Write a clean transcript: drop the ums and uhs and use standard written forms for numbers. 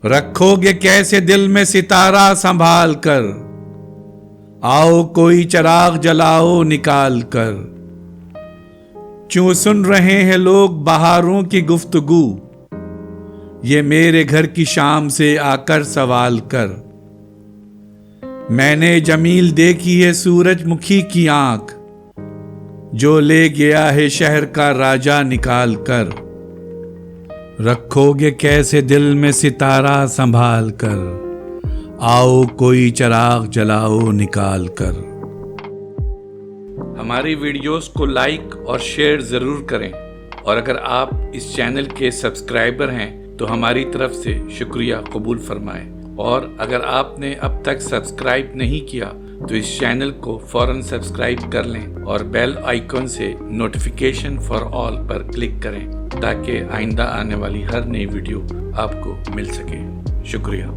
रखोगे कैसे दिल में सितारा संभाल कर, आओ कोई चिराग जलाओ निकाल कर। क्यों सुन रहे हैं लोग बहारों की गुफ्तगू, ये मेरे घर की शाम से आकर सवाल कर। मैंने जमील देखी है सूरजमुखी की आंख, जो ले गया है शहर का राजा निकाल कर। रखोगे कैसे दिल में सितारा संभाल कर, आओ कोई चिराग जलाओ निकाल कर। हमारी वीडियोस को लाइक और शेयर ज़रूर करें, और अगर आप इस चैनल के सब्सक्राइबर हैं तो हमारी तरफ से शुक्रिया कबूल फरमाएं। और अगर आपने अब तक सब्सक्राइब नहीं किया तो इस चैनल को फौरन सब्सक्राइब कर लें और बेल आइकन से नोटिफिकेशन फॉर ऑल पर क्लिक करें, ताकि आइंदा आने वाली हर नई वीडियो आपको मिल सके। शुक्रिया।